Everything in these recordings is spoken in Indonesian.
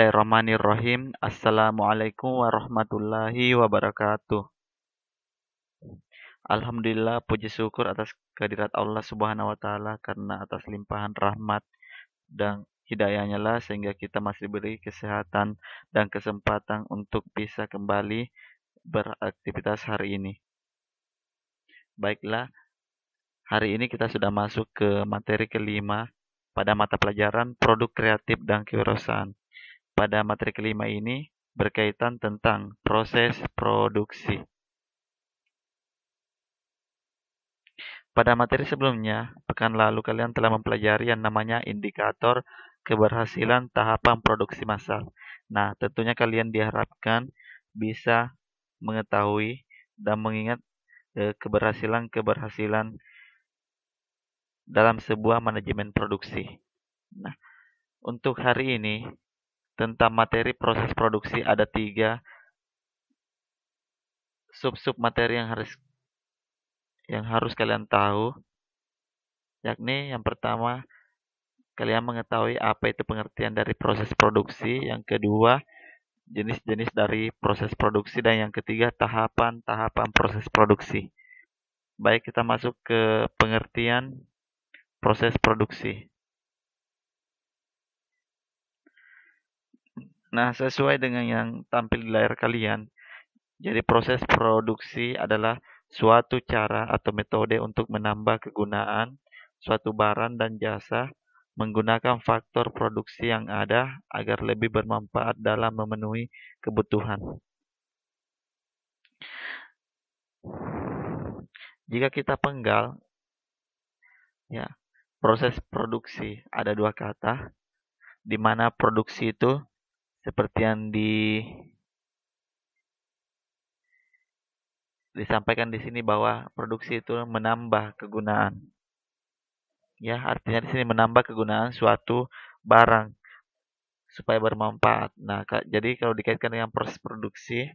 Bismillahirrahmanirrahim. Assalamualaikum warahmatullahi wabarakatuh. Alhamdulillah, puji syukur atas kehadirat Allah Subhanahu wa taala karena atas limpahan rahmat dan hidayahnya lah sehingga kita masih diberi kesehatan dan kesempatan untuk bisa kembali beraktivitas hari ini. Baiklah, hari ini kita sudah masuk ke materi kelima pada mata pelajaran produk kreatif dan kewirausahaan. Pada materi kelima ini berkaitan tentang proses produksi. Pada materi sebelumnya, pekan lalu kalian telah mempelajari yang namanya indikator keberhasilan tahapan produksi massal. Nah, tentunya kalian diharapkan bisa mengetahui dan mengingat keberhasilan-keberhasilan dalam sebuah manajemen produksi. Nah, untuk hari ini tentang materi proses produksi ada 3 sub-sub materi yang harus kalian tahu, yakni yang pertama kalian mengetahui apa itu pengertian dari proses produksi, yang kedua jenis-jenis dari proses produksi, dan yang ketiga tahapan-tahapan proses produksi. Baik, kita masuk ke pengertian proses produksi. Nah, sesuai dengan yang tampil di layar kalian, jadi proses produksi adalah suatu cara atau metode untuk menambah kegunaan suatu barang dan jasa menggunakan faktor produksi yang ada agar lebih bermanfaat dalam memenuhi kebutuhan. Jika kita penggal, ya, proses produksi ada 2 kata, di mana produksi itu seperti yang disampaikan di sini bahwa produksi itu menambah kegunaan. Ya, artinya di sini menambah kegunaan suatu barang supaya bermanfaat. Nah, jadi kalau dikaitkan dengan proses produksi,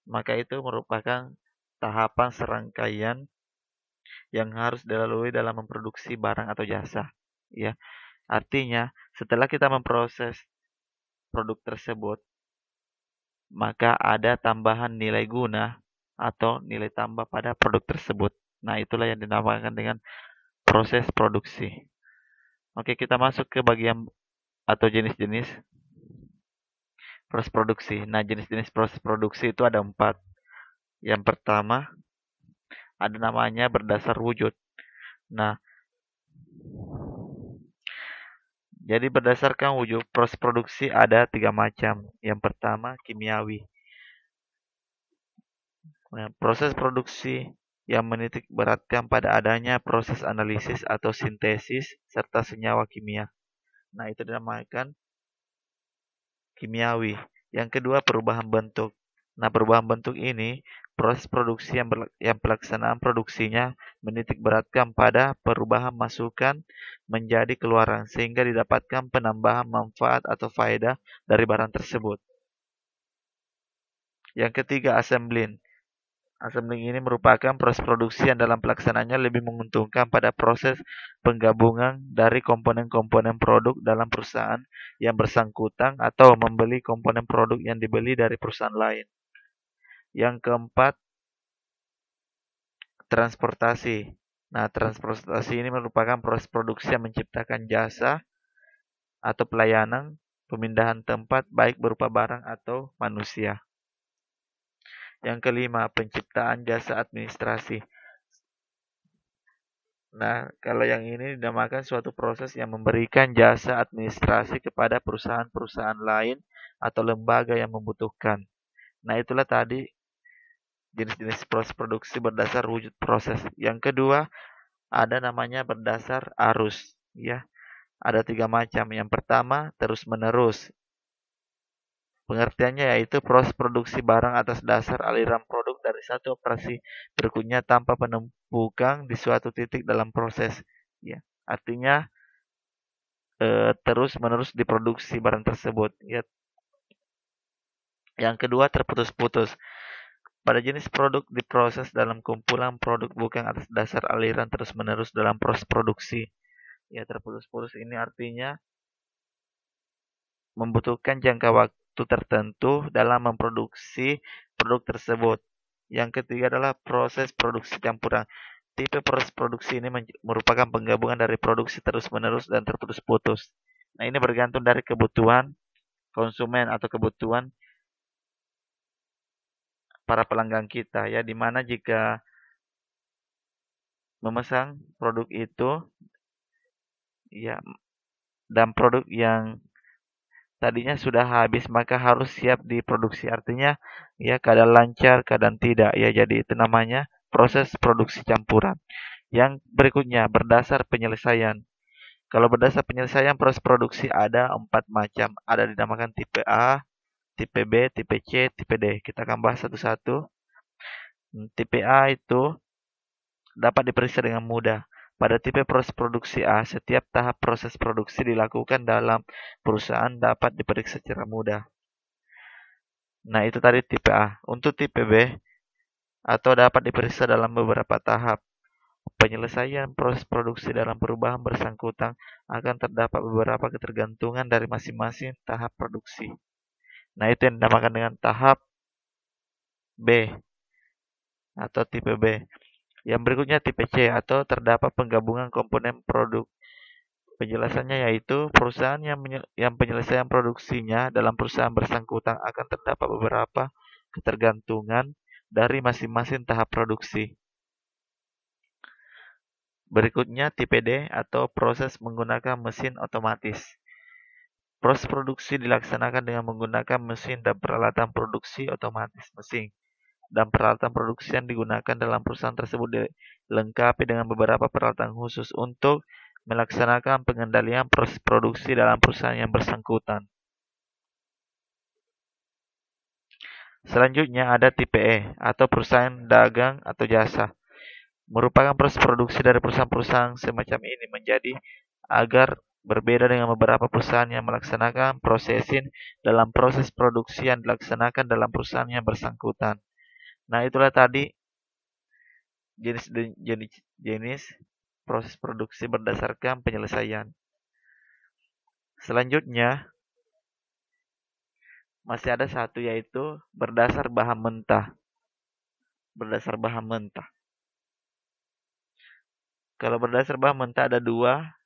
maka itu merupakan tahapan serangkaian yang harus dilalui dalam memproduksi barang atau jasa. Ya, artinya setelah kita memproses produk tersebut, maka ada tambahan nilai guna atau nilai tambah pada produk tersebut. Nah, itulah yang dinamakan dengan proses produksi. Oke, kita masuk ke bagian atau jenis-jenis proses produksi. Nah, jenis-jenis proses produksi itu ada 4. Yang pertama, ada namanya berdasar wujud. Nah, jadi berdasarkan wujud proses produksi ada 3 macam. Yang pertama, kimiawi. Nah, proses produksi yang menitik beratkan pada adanya proses analisis atau sintesis serta senyawa kimia. Nah, itu dinamakan kimiawi. Yang kedua, perubahan bentuk. Nah, perubahan bentuk ini proses produksi yang pelaksanaan produksinya menitik beratkan pada perubahan masukan menjadi keluaran sehingga didapatkan penambahan manfaat atau faedah dari barang tersebut. Yang ketiga, assembling. Assembling ini merupakan proses produksi yang dalam pelaksanaannya lebih menguntungkan pada proses penggabungan dari komponen-komponen produk dalam perusahaan yang bersangkutan atau membeli komponen produk yang dibeli dari perusahaan lain. Yang keempat, transportasi. Nah, transportasi ini merupakan proses produksi yang menciptakan jasa atau pelayanan pemindahan tempat baik berupa barang atau manusia. Yang kelima, penciptaan jasa administrasi. Nah, kalau yang ini dinamakan suatu proses yang memberikan jasa administrasi kepada perusahaan-perusahaan lain atau lembaga yang membutuhkan. Nah, itulah tadi jenis-jenis proses produksi berdasar wujud proses. Yang kedua, ada namanya berdasar arus. Ya, ada 3 macam. Yang pertama, terus-menerus. Pengertiannya yaitu proses produksi barang atas dasar aliran produk dari satu operasi berikutnya tanpa penumpukan di suatu titik dalam proses. Ya, artinya terus-menerus diproduksi barang tersebut. Ya. Yang kedua, terputus-putus. Pada jenis produk diproses dalam kumpulan produk bukan atas dasar aliran terus-menerus dalam proses produksi. Ya, terputus-putus ini artinya membutuhkan jangka waktu tertentu dalam memproduksi produk tersebut. Yang ketiga adalah proses produksi campuran. Tipe proses produksi ini merupakan penggabungan dari produksi terus-menerus dan terputus-putus. Nah, ini bergantung dari kebutuhan konsumen atau kebutuhan para pelanggan kita ya, di mana jika memesan produk itu ya dan produk yang tadinya sudah habis maka harus siap diproduksi. Artinya ya kadang lancar, kadang tidak ya. Jadi itu namanya proses produksi campuran. Yang berikutnya berdasar penyelesaian. Kalau berdasar penyelesaian proses produksi ada 4 macam. Ada dinamakan tipe A, tipe B, tipe C, tipe D. Kita akan bahas satu-satu. Tipe A itu dapat diperiksa dengan mudah. Pada tipe proses produksi A, setiap tahap proses produksi dilakukan dalam perusahaan dapat diperiksa secara mudah. Nah, itu tadi tipe A. Untuk tipe B, atau dapat diperiksa dalam beberapa tahap. Penyelesaian proses produksi dalam perubahan bersangkutan akan terdapat beberapa ketergantungan dari masing-masing tahap produksi. Nah, itu yang dinamakan dengan tahap B atau tipe B. Yang berikutnya tipe C atau terdapat penggabungan komponen produk. Penjelasannya yaitu perusahaan yang penyelesaian produksinya dalam perusahaan bersangkutan akan terdapat beberapa ketergantungan dari masing-masing tahap produksi. Berikutnya tipe D atau proses menggunakan mesin otomatis. Proses produksi dilaksanakan dengan menggunakan mesin dan peralatan produksi otomatis mesin. Dan peralatan produksi yang digunakan dalam perusahaan tersebut dilengkapi dengan beberapa peralatan khusus untuk melaksanakan pengendalian proses produksi dalam perusahaan yang bersangkutan. Selanjutnya ada tipe E atau perusahaan dagang atau jasa. Merupakan proses produksi dari perusahaan-perusahaan semacam ini menjadi agar berbeda dengan beberapa perusahaan yang melaksanakan processing dalam proses produksi yang dilaksanakan dalam perusahaan yang bersangkutan. Nah, itulah tadi jenis proses produksi berdasarkan penyelesaian. Selanjutnya, masih ada satu yaitu berdasar bahan mentah. Berdasar bahan mentah. Kalau berdasar bahan mentah ada dua,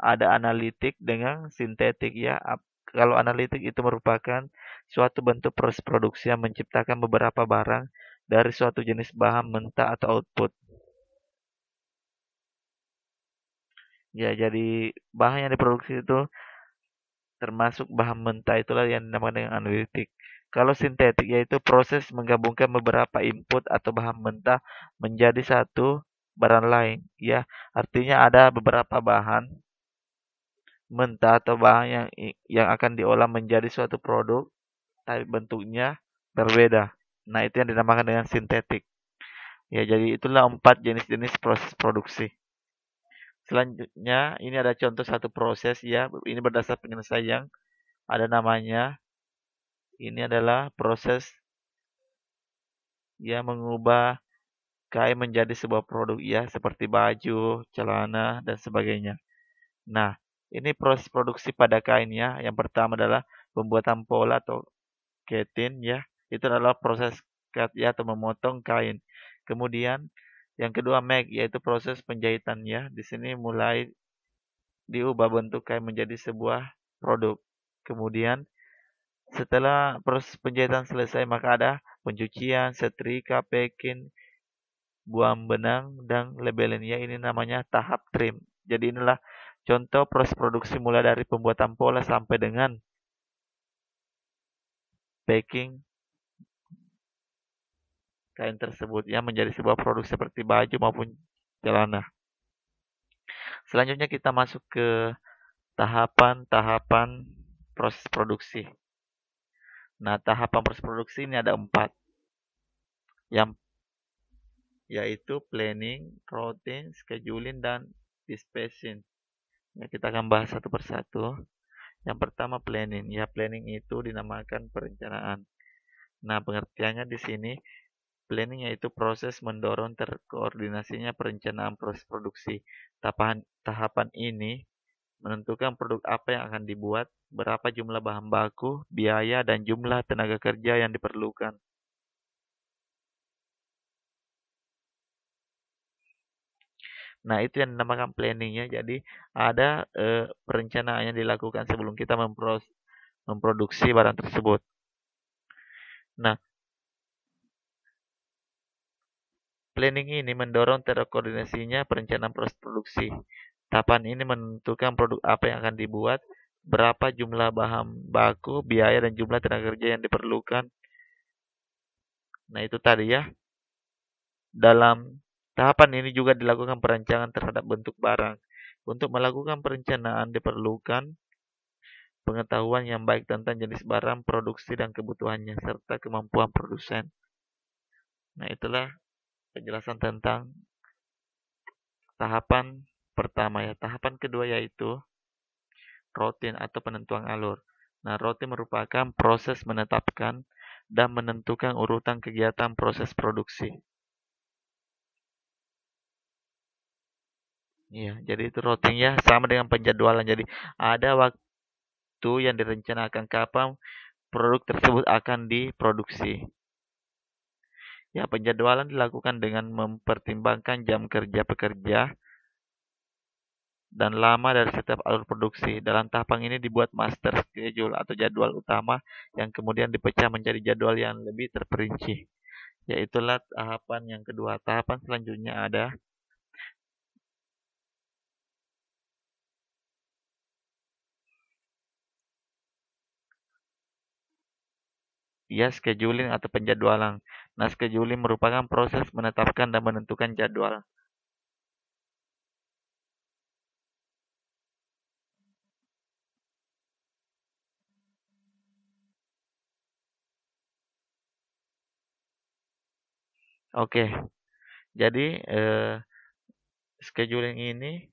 ada analitik dengan sintetik ya. Kalau analitik itu merupakan suatu bentuk proses produksi yang menciptakan beberapa barang dari suatu jenis bahan mentah atau output. Ya, jadi bahan yang diproduksi itu termasuk bahan mentah, itulah yang dinamakan dengan analitik. Kalau sintetik yaitu proses menggabungkan beberapa input atau bahan mentah menjadi satu barang lain. Ya, artinya ada beberapa bahan mentah atau bahan yang akan diolah menjadi suatu produk, tapi bentuknya berbeda. Nah, itu yang dinamakan dengan sintetik. Ya, jadi itulah 4 jenis-jenis proses produksi. Selanjutnya, ini ada contoh satu proses ya. Ini berdasar penyelesaian. Ada namanya. Ini adalah proses yang mengubah kain menjadi sebuah produk ya, seperti baju, celana, dan sebagainya. Nah, ini proses produksi pada kain ya. Yang pertama adalah pembuatan pola atau ketin ya. Itu adalah proses cut ya atau memotong kain. Kemudian yang kedua make yaitu proses penjahitan ya. Di sini mulai diubah bentuk kain menjadi sebuah produk. Kemudian setelah proses penjahitan selesai maka ada pencucian, setrika, packing, buang benang dan labelin ya. Ini namanya tahap trim. Jadi inilah contoh proses produksi mulai dari pembuatan pola sampai dengan packing kain tersebut ya menjadi sebuah produk seperti baju maupun celana. Selanjutnya kita masuk ke tahapan-tahapan proses produksi. Nah, tahapan proses produksi ini ada 4. Yang yaitu planning, routing, scheduling, dan dispatching. Ya, kita akan bahas satu persatu. Yang pertama planning. Ya, planning itu dinamakan perencanaan. Nah, pengertiannya di sini planning yaitu proses mendorong terkoordinasinya perencanaan proses produksi. Tahapan ini menentukan produk apa yang akan dibuat, berapa jumlah bahan baku, biaya, dan jumlah tenaga kerja yang diperlukan. Nah, itu yang dinamakan planningnya. Jadi, ada perencanaan yang dilakukan sebelum kita memproduksi barang tersebut. Nah, planning ini mendorong terkoordinasinya perencanaan proses produksi. Tahapan ini menentukan produk apa yang akan dibuat, berapa jumlah bahan baku, biaya, dan jumlah tenaga kerja yang diperlukan. Nah, itu tadi ya. Dalam tahapan ini juga dilakukan perencanaan terhadap bentuk barang. Untuk melakukan perencanaan diperlukan pengetahuan yang baik tentang jenis barang, produksi, dan kebutuhannya, serta kemampuan produsen. Nah, itulah penjelasan tentang tahapan pertama ya. Tahapan kedua yaitu routing atau penentuan alur. Nah, routing merupakan proses menetapkan dan menentukan urutan kegiatan proses produksi. Iya, jadi itu routing ya, sama dengan penjadwalan. Jadi ada waktu yang direncanakan kapan produk tersebut akan diproduksi. Ya, penjadwalan dilakukan dengan mempertimbangkan jam kerja pekerja dan lama dari setiap alur produksi. Dalam tahapan ini dibuat master schedule atau jadwal utama yang kemudian dipecah menjadi jadwal yang lebih terperinci. Yaitulah tahapan yang kedua. Tahapan selanjutnya ada ya scheduling atau penjadwalan. Nah, scheduling merupakan proses menetapkan dan menentukan jadwal. Oke, jadi scheduling ini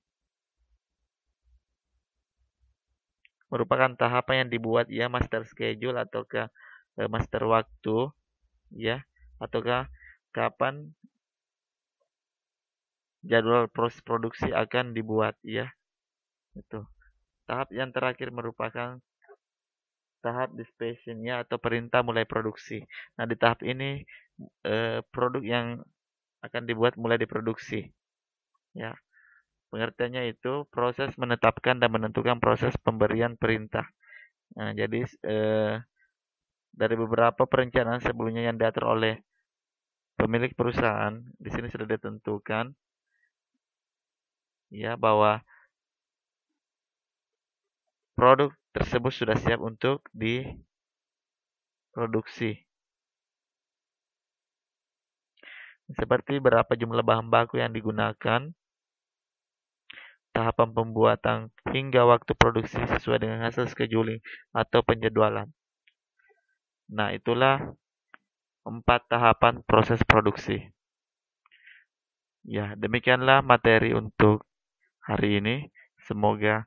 merupakan tahapan yang dibuat ya master schedule ataukah master waktu ya ataukah kapan jadwal proses produksi akan dibuat ya. Itu. Tahap yang terakhir merupakan tahap dispatching ya atau perintah mulai produksi. Nah, di tahap ini produk yang akan dibuat mulai diproduksi. Ya. Pengertiannya itu proses menetapkan dan menentukan proses pemberian perintah. Nah, jadi dari beberapa perencanaan sebelumnya yang diatur oleh pemilik perusahaan, di sini sudah ditentukan ya bahwa produk tersebut sudah siap untuk diproduksi. Seperti berapa jumlah bahan baku yang digunakan, tahapan pembuatan hingga waktu produksi sesuai dengan hasil scheduling atau penjadwalan. Nah, itulah 4 tahapan proses produksi. Ya, demikianlah materi untuk hari ini. Semoga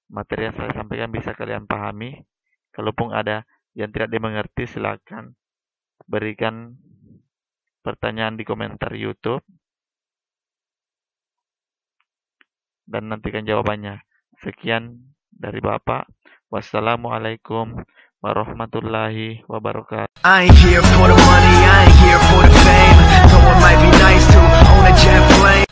materi yang saya sampaikan bisa kalian pahami. Kalaupun ada yang tidak dimengerti, silakan berikan pertanyaan di komentar YouTube dan nantikan jawabannya. Sekian dari Bapak. Wassalamualaikum warahmatullahi wabarakatuh. I ain't here for the money, I ain't here for the fame. Though it might be nice to own a jet plane.